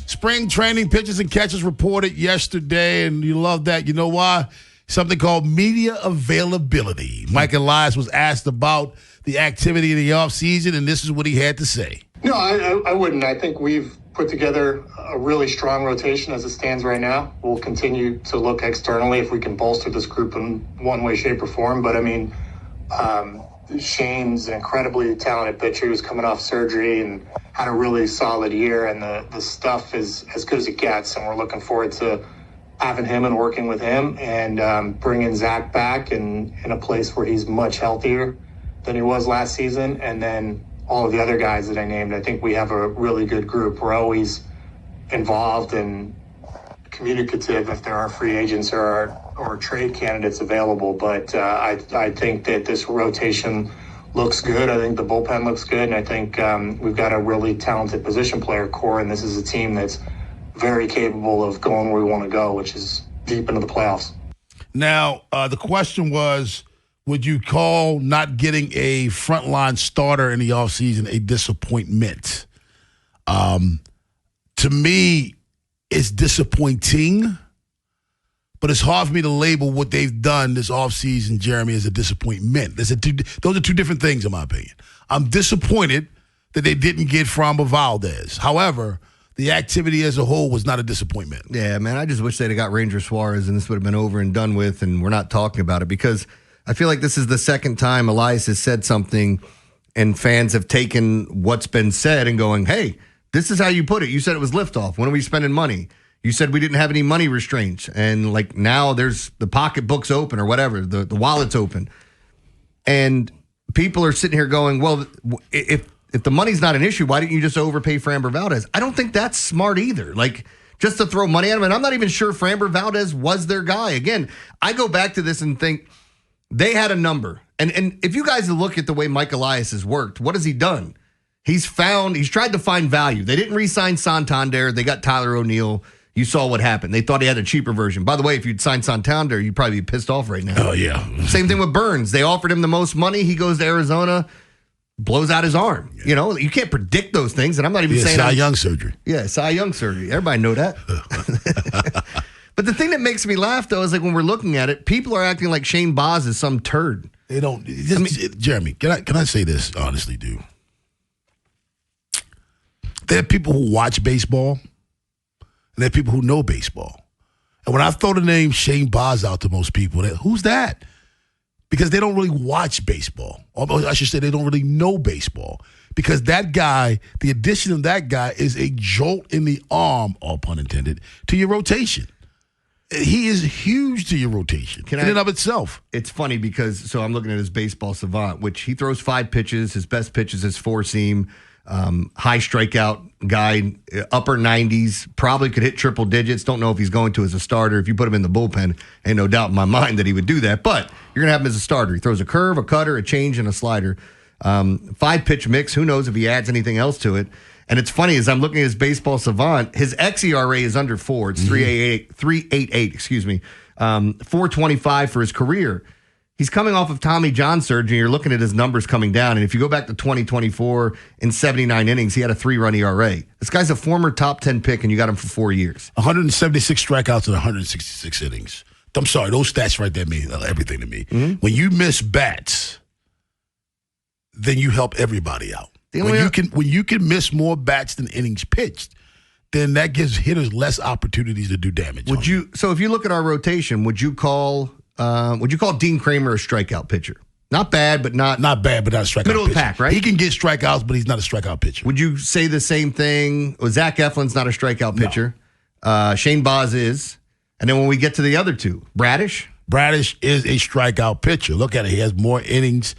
Spring training pitchers and catchers reported yesterday, and you love that. You know why? Something called media availability. Mike Elias was asked about the activity in the offseason, and this is what he had to say. No, I wouldn't. I think we've put together a really strong rotation as it stands right now. We'll continue to look externally if we can bolster this group in one way, shape, or form. But, I mean, Shane's an incredibly talented pitcher who's coming off surgery and had a really solid year, and the stuff is as good as it gets, and we're looking forward to having him and working with him and bringing Zach back in a place where he's much healthier than he was last season, and then all of the other guys that I named. I think we have a really good group. We're always involved and communicative if there are free agents or trade candidates available, but I think that this rotation looks good. I think the bullpen looks good, and I think we've got a really talented position player core, and this is a team that's very capable of going where we want to go, which is deep into the playoffs. Now, the question was, would you call not getting a frontline starter in the offseason a disappointment? To me, it's disappointing, but it's hard for me to label what they've done this offseason, Jeremy, as a disappointment. Those are two different things, in my opinion. I'm disappointed that they didn't get Framber Valdez. However, the activity as a whole was not a disappointment. Yeah, man, I just wish they'd have got Ranger Suarez and this would have been over and done with, and we're not talking about it because I feel like this is the second time Elias has said something and fans have taken what's been said and going, hey, this is how you put it. You said it was liftoff. When are we spending money? You said we didn't have any money restraints. And like now there's the pocketbook's open or whatever, the wallet's open. And people are sitting here going, well, if the money's not an issue, why didn't you just overpay Framber Valdez? I don't think that's smart either. Like, just to throw money at him. And I'm not even sure Framber Valdez was their guy. Again, I go back to this and think they had a number. And if you guys look at the way Mike Elias has worked, what has he done? He's tried to find value. They didn't re-sign Santander. They got Tyler O'Neill. You saw what happened. They thought he had a cheaper version. By the way, if you'd signed Santander, you'd probably be pissed off right now. Oh, yeah. Same thing with Burns. They offered him the most money. He goes to Arizona, blows out his arm. Yeah. You know, you can't predict those things. And I'm not even saying Cy Young surgery. Yeah, Cy Young surgery. Everybody know that. But the thing that makes me laugh, though, is like when we're looking at it, people are acting like Shane Baz is some turd. They don't. Jeremy, can I say this honestly, dude? There are people who watch baseball, and there are people who know baseball. And when I throw the name Shane Baz out to most people, who's that? Because they don't really watch baseball. Or I should say they don't really know baseball. Because that guy, the addition of that guy is a jolt in the arm, all pun intended, to your rotation. He is huge to your rotation in and of itself. It's funny because, so I'm looking at his baseball savant, which he throws 5 pitches. His best pitch is his 4-seam. High strikeout guy, upper 90s, probably could hit triple digits. Don't know if he's going to as a starter. If you put him in the bullpen, ain't no doubt in my mind that he would do that. But you're going to have him as a starter. He throws a curve, a cutter, a change, and a slider. 5-pitch mix. Who knows if he adds anything else to it. And it's funny, as I'm looking at his baseball savant, his xERA is under 4. It's 3.88, excuse me. 4.25 for his career. He's coming off of Tommy John surgery. You're looking at his numbers coming down. And if you go back to 2024, in 79 innings, he had a 3-run ERA. This guy's a former top 10 pick, and you got him for 4 years. 176 strikeouts in 166 innings. I'm sorry, those stats right there mean everything to me. Mm-hmm. When you miss bats, then you help everybody out. When you can miss more bats than innings pitched, then that gives hitters less opportunities to do damage. So if you look at our rotation, would you call Dean Kramer a strikeout pitcher? Not bad, but not bad, but not a strikeout middle pitcher. Of the pack, right? He can get strikeouts, but he's not a strikeout pitcher. Would you say the same thing? Well, Zach Eflin's not a strikeout pitcher. No. Shane Baz is. And then when we get to the other two, Bradish is a strikeout pitcher. Look at it. He has more innings,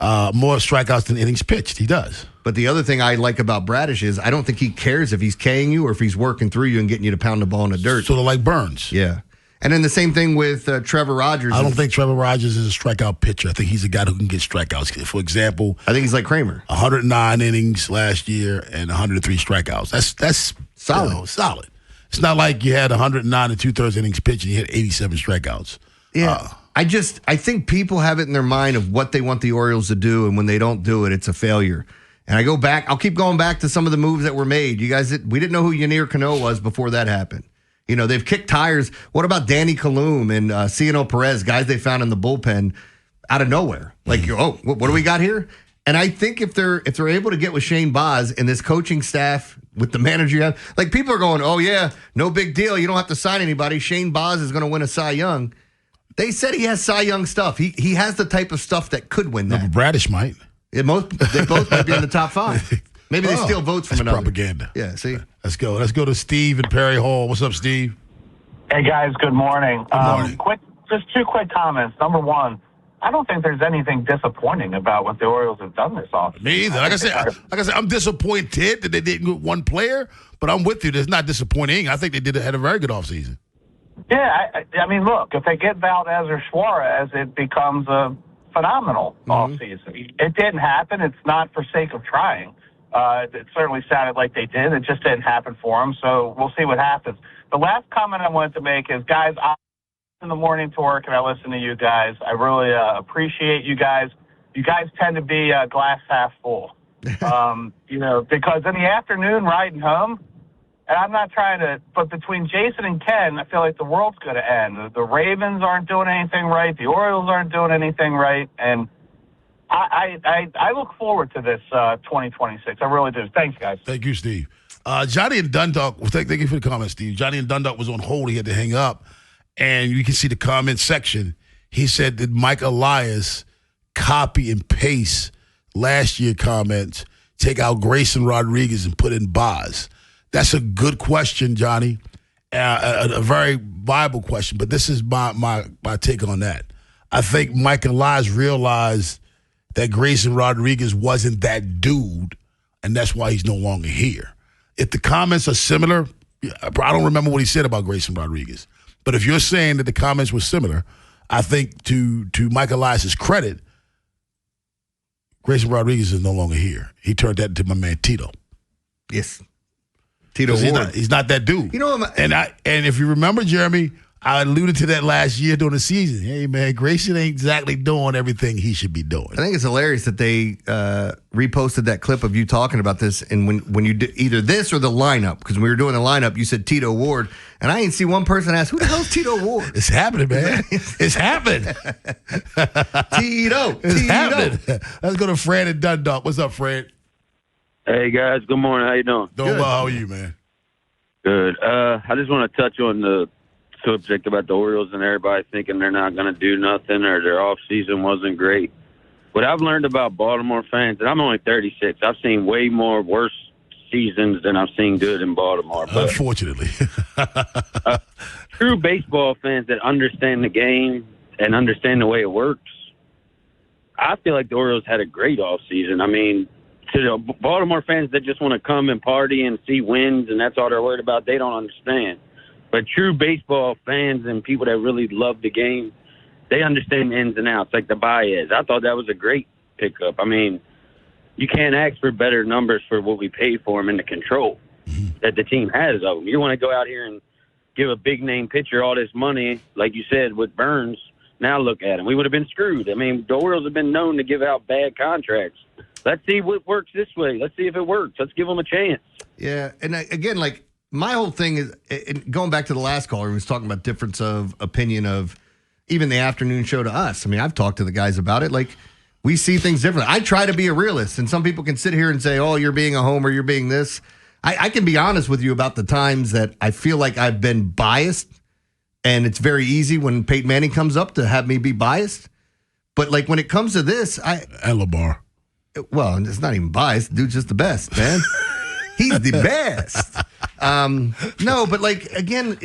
more strikeouts than innings pitched. He does. But the other thing I like about Bradish is I don't think he cares if he's K'ing you or if he's working through you and getting you to pound the ball in the dirt. Sort of like Burns. Yeah. And then the same thing with Trevor Rogers. I don't think Trevor Rogers is a strikeout pitcher. I think he's a guy who can get strikeouts. For example, I think he's like Kramer. 109 innings last year and 103 strikeouts. That's solid. Solid. It's not like you had 109 and 2/3 innings pitched and you had 87 strikeouts. Yeah. I think people have it in their mind of what they want the Orioles to do, and when they don't do it, it's a failure. And I go back, I'll keep going back to some of the moves that were made. We didn't know who Yanier Cano was before that happened. You know, they've kicked tires. What about Danny Kalum and Ciano Perez, guys they found in the bullpen out of nowhere? Like, what do we got here? And I think if they're able to get with Shane Baz and this coaching staff with the manager you have, like people are going, oh yeah, no big deal. You don't have to sign anybody. Shane Baz is going to win a Cy Young. They said he has Cy Young stuff. He has the type of stuff that could win that. No, Bradish might. They both might be in the top 5. Maybe they steal votes from another. Propaganda. Yeah, see? Let's go. Let's go to Steve in Perry Hall. What's up, Steve? Hey, guys. Good morning. Good morning. Just 2 quick comments. Number one, I don't think there's anything disappointing about what the Orioles have done this offseason. Me either. Like I said, I'm disappointed that they didn't get one player, but I'm with you. It's not disappointing. I think they had a very good offseason. Yeah, I mean, look, if they get Valdez or Suarez, it becomes a phenomenal offseason. It didn't happen. It's not for sake of trying. It certainly sounded like they did. It just didn't happen for them, so we'll see what happens. The last comment I wanted to make is, guys, I'm in the morning to work, and I listen to you guys. I really appreciate you guys. You guys tend to be glass half full, you know, because in the afternoon riding home, and I'm not trying to, but between Jason and Ken, I feel like the world's going to end. The Ravens aren't doing anything right. The Orioles aren't doing anything right. And I look forward to this 2026. I really do. Thanks, guys. Thank you, Steve. Johnny and Dundalk, thank you for the comment, Steve. Johnny and Dundalk was on hold. He had to hang up. And you can see the comment section. He said, did Mike Elias copy and paste last year's comments, take out Grayson Rodriguez and put in Baz? That's a good question, Johnny. A very viable question. But this is my take on that. I think Mike Elias realized that Grayson Rodriguez wasn't that dude, and that's why he's no longer here. If the comments are similar, I don't remember what he said about Grayson Rodriguez. But if you're saying that the comments were similar, I think to Mike Elias' credit, Grayson Rodriguez is no longer here. He turned that into my man Tito. Yes. Tito Ward. He's not that dude. You know, and if you remember, Jeremy, I alluded to that last year during the season. Hey, man, Grayson ain't exactly doing everything he should be doing. I think it's hilarious that they reposted that clip of you talking about this. And when you did either this or the lineup, because when we were doing the lineup, you said Tito Ward. And I didn't see one person ask, who the hell's Tito Ward? It's happening, man. It's happening. Tito. It's happening. Let's go to Fred and Dundalk. What's up, Fred? Hey, guys. Good morning. How you doing? Doing well. How are you, man? Good. I just want to touch on the subject about the Orioles and everybody thinking they're not going to do nothing or their offseason wasn't great. What I've learned about Baltimore fans, and I'm only 36, I've seen way more worse seasons than I've seen good in Baltimore. But, unfortunately. True baseball fans that understand the game and understand the way it works, I feel like the Orioles had a great offseason. I mean, to the Baltimore fans that just want to come and party and see wins and that's all they're worried about, they don't understand. But true baseball fans and people that really love the game, they understand the ins and outs, like the Baez. I thought that was a great pickup. I mean, you can't ask for better numbers for what we paid for him and the control that the team has of him. You want to go out here and give a big-name pitcher all this money, like you said, with Burns. Now look at him. We would have been screwed. I mean, the Orioles have been known to give out bad contracts. Let's see what works this way. Let's see if it works. Let's give them a chance. Yeah, and again, like, my whole thing is, and going back to the last caller, he was talking about difference of opinion of even the afternoon show to us. I mean, I've talked to the guys about it. Like, we see things differently. I try to be a realist, and some people can sit here and say, oh, you're being a homer, you're being this. I can be honest with you about the times that I feel like I've been biased, and it's very easy when Peyton Manning comes up to have me be biased. But, like, when it comes to this, And LeBar. Well, it's not even biased. Dude's just the best, man. He's the best. No, but like, again,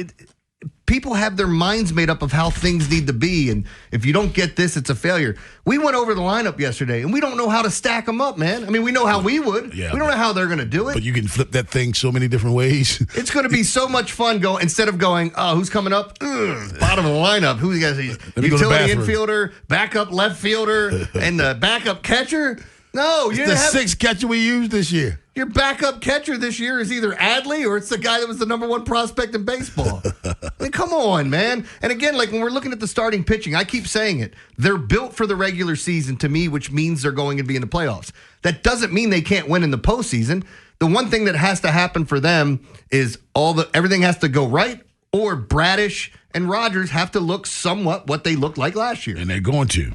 people have their minds made up of how things need to be. And if you don't get this, it's a failure. We went over the lineup yesterday, and we don't know how to stack them up, man. I mean, we know how we would. Yeah, we don't know how they're going to do it. But you can flip that thing so many different ways. It's going to be so much fun instead of going, oh, who's coming up? Bottom of the lineup. Who you guys? Utility infielder, backup left fielder, and the backup catcher? No, it's the sixth catcher we used this year. Your backup catcher this year is either Adley or it's the guy that was the number one prospect in baseball. I mean, come on, man. And again, like when we're looking at the starting pitching, I keep saying it. They're built for the regular season to me, which means they're going to be in the playoffs. That doesn't mean they can't win in the postseason. The one thing that has to happen for them is everything has to go right, or Bradish and Rodgers have to look somewhat what they looked like last year. And they're going to.